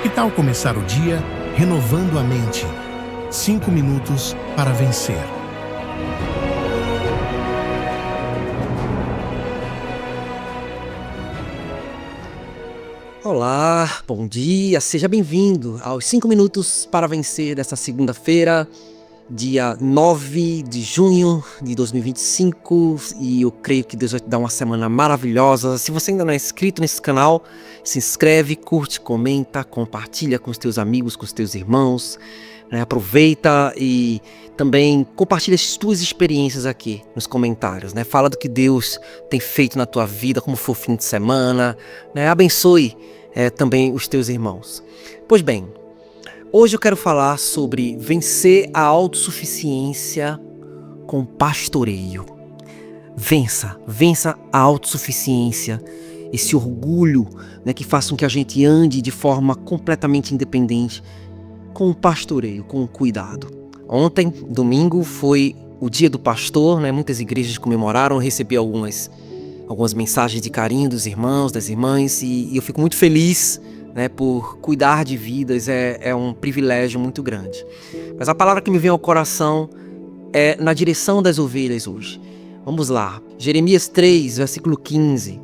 Que tal começar o dia renovando a mente? 5 minutos para vencer. Olá, bom dia, seja bem-vindo aos 5 minutos para vencer desta segunda-feira, dia 9 de junho de 2025, e eu creio que Deus vai te dar uma semana maravilhosa. Se você ainda não é inscrito nesse canal, se inscreve, curte, comenta, compartilha com os teus amigos, com os teus irmãos, né? Aproveita e também compartilha as tuas experiências aqui nos comentários, né? Fala do que Deus tem feito na tua vida, como foi o fim de semana, né? Abençoe também os teus irmãos. Pois bem, hoje eu quero falar sobre vencer a autossuficiência com pastoreio. Vença a autossuficiência, esse orgulho, né, que faz com que a gente ande de forma completamente independente, com o pastoreio, com o cuidado. Ontem, domingo, foi o dia do pastor, né? Muitas igrejas comemoraram, eu recebi algumas mensagens de carinho dos irmãos, das irmãs, e eu fico muito feliz, né, por cuidar de vidas. É um privilégio muito grande. Mas a palavra que me vem ao coração é na direção das ovelhas hoje. Vamos lá, Jeremias 3, versículo 15.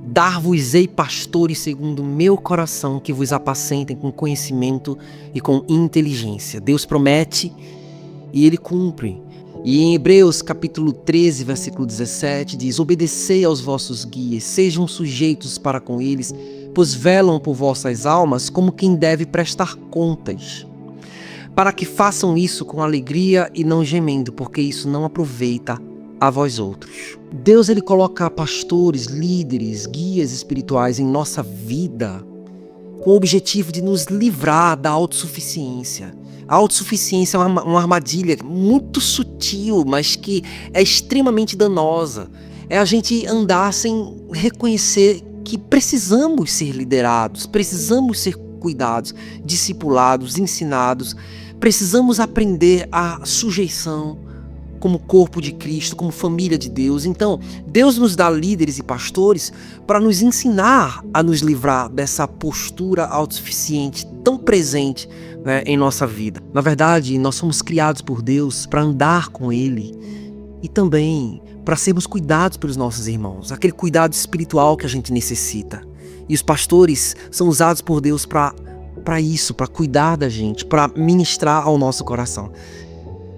Dar-vos-ei pastores segundo o meu coração, que vos apacentem com conhecimento e com inteligência. Deus promete e Ele cumpre. E em Hebreus capítulo 13, versículo 17, diz: obedecei aos vossos guias, sejam sujeitos para com eles, pois velam por vossas almas como quem deve prestar contas, para que façam isso com alegria e não gemendo, porque isso não aproveita a vós outros. Deus, Ele coloca pastores, líderes, guias espirituais em nossa vida com o objetivo de nos livrar da autossuficiência. A autossuficiência é uma armadilha muito sutil, mas que é extremamente danosa. É a gente andar sem reconhecer que precisamos ser liderados, precisamos ser cuidados, discipulados, ensinados. Precisamos aprender a sujeição como corpo de Cristo, como família de Deus. Então, Deus nos dá líderes e pastores para nos ensinar a nos livrar dessa postura autossuficiente tão presente, né, em nossa vida. Na verdade, nós somos criados por Deus para andar com Ele e também para sermos cuidados pelos nossos irmãos, aquele cuidado espiritual que a gente necessita. E os pastores são usados por Deus para isso, para cuidar da gente, para ministrar ao nosso coração.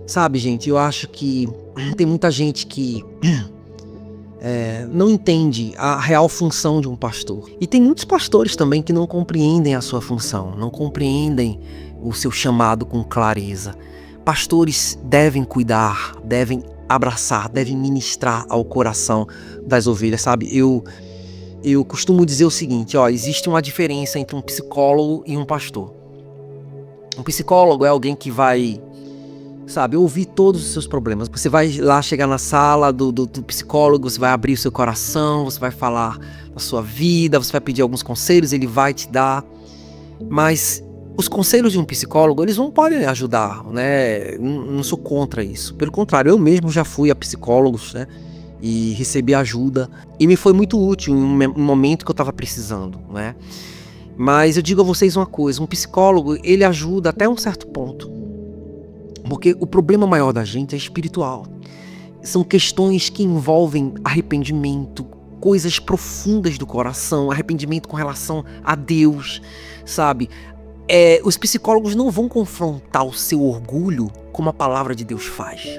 Sabe, gente, eu acho que tem muita gente que não entende a real função de um pastor. E tem muitos pastores também que não compreendem a sua função, não compreendem o seu chamado com clareza. Pastores devem cuidar, devem abraçar, devem ministrar ao coração das ovelhas, sabe? Eu costumo dizer o seguinte, existe uma diferença entre um psicólogo e um pastor. Um psicólogo é alguém que vai, ouvir todos os seus problemas. Você vai lá chegar na sala do psicólogo, você vai abrir o seu coração, você vai falar da sua vida, você vai pedir alguns conselhos, ele vai te dar. Mas os conselhos de um psicólogo, eles não podem ajudar, né? Não sou contra isso. Pelo contrário, eu mesmo já fui a psicólogos, né? E recebi ajuda. E me foi muito útil em um momento que eu estava precisando, né? Mas eu digo a vocês uma coisa, um psicólogo, ele ajuda até um certo ponto. Porque o problema maior da gente é espiritual. São questões que envolvem arrependimento, coisas profundas do coração, arrependimento com relação a Deus, sabe? Os psicólogos não vão confrontar o seu orgulho como a palavra de Deus faz,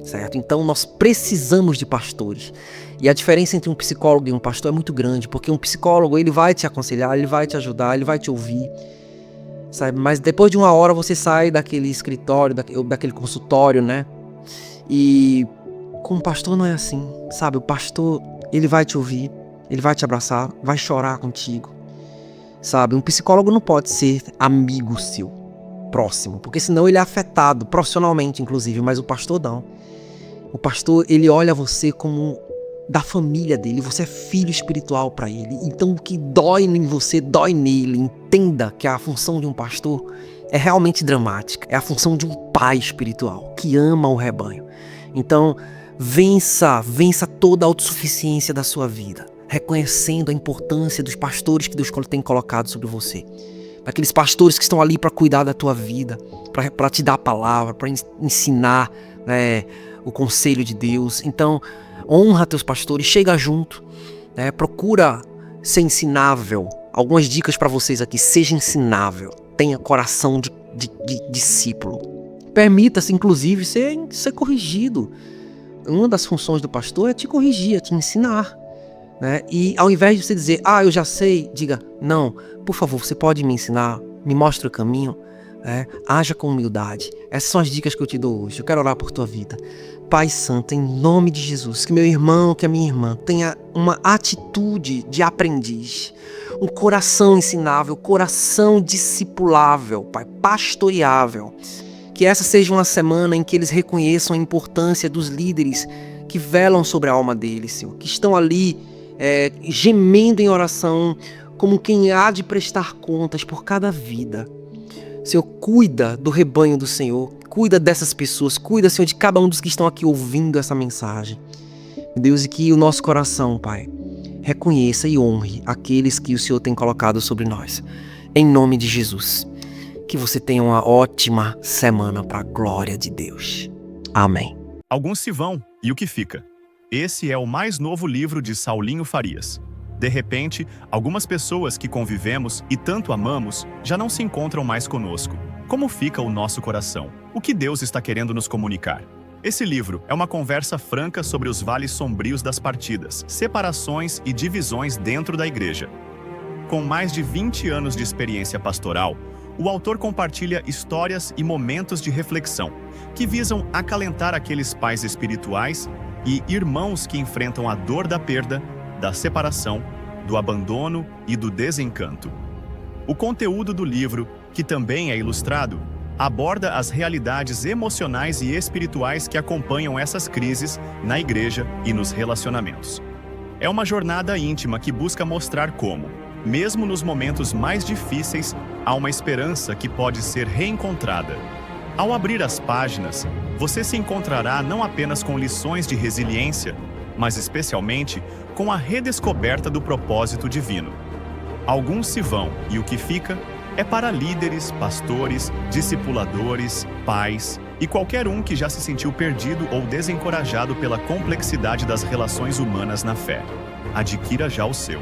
certo? Então nós precisamos de pastores. E a diferença entre um psicólogo e um pastor é muito grande, porque um psicólogo, ele vai te aconselhar, ele vai te ajudar, ele vai te ouvir, sabe? Mas depois de uma hora você sai daquele escritório, daquele consultório, né? E com o pastor não é assim, sabe? O pastor, ele vai te ouvir, ele vai te abraçar, vai chorar contigo, sabe? Um psicólogo não pode ser amigo seu, próximo, porque senão ele é afetado, profissionalmente inclusive, mas o pastor não. O pastor, ele olha você como da família dele, você é filho espiritual para ele. Então o que dói em você, dói nele. Entenda que a função de um pastor é realmente dramática. É a função de um pai espiritual que ama o rebanho. Então vença toda a autossuficiência da sua vida, reconhecendo a importância dos pastores que Deus tem colocado sobre você. para aqueles pastores que estão ali para cuidar da tua vida, para te dar a palavra, para ensinar, né, o conselho de Deus. Então, honra teus pastores, chega junto, né, procura ser ensinável. Algumas dicas para vocês aqui: seja ensinável, tenha coração de discípulo. Permita-se, inclusive, ser corrigido. Uma das funções do pastor é te corrigir, é te ensinar, né? E ao invés de você dizer, eu já sei, diga, não, por favor, você pode me ensinar, me mostra o caminho, né? Haja com humildade. Essas são as dicas que eu te dou hoje. Eu quero orar por tua vida. Pai Santo, em nome de Jesus, que meu irmão, que a minha irmã tenha uma atitude de aprendiz, um coração ensinável, coração discipulável, Pai, pastoreável. Que essa seja uma semana em que eles reconheçam a importância dos líderes que velam sobre a alma deles, Senhor, que estão ali gemendo em oração, como quem há de prestar contas por cada vida. Senhor, cuida do rebanho do Senhor, cuida dessas pessoas, cuida, Senhor, de cada um dos que estão aqui ouvindo essa mensagem. Deus, e que o nosso coração, Pai, reconheça e honre aqueles que o Senhor tem colocado sobre nós. Em nome de Jesus. Que você tenha uma ótima semana para a glória de Deus. Amém. Alguns se vão, e o que fica? Esse é o mais novo livro de Saulinho Farias. De repente, algumas pessoas que convivemos e tanto amamos já não se encontram mais conosco. Como fica o nosso coração? O que Deus está querendo nos comunicar? Esse livro é uma conversa franca sobre os vales sombrios das partidas, separações e divisões dentro da igreja. Com mais de 20 anos de experiência pastoral, o autor compartilha histórias e momentos de reflexão que visam acalentar aqueles pais espirituais e irmãos que enfrentam a dor da perda, da separação, do abandono e do desencanto. O conteúdo do livro, que também é ilustrado, aborda as realidades emocionais e espirituais que acompanham essas crises na igreja e nos relacionamentos. É uma jornada íntima que busca mostrar como, mesmo nos momentos mais difíceis, há uma esperança que pode ser reencontrada. Ao abrir as páginas, você se encontrará não apenas com lições de resiliência, mas especialmente com a redescoberta do propósito divino. Alguns se vão, e o que fica é para líderes, pastores, discipuladores, pais e qualquer um que já se sentiu perdido ou desencorajado pela complexidade das relações humanas na fé. Adquira já o seu.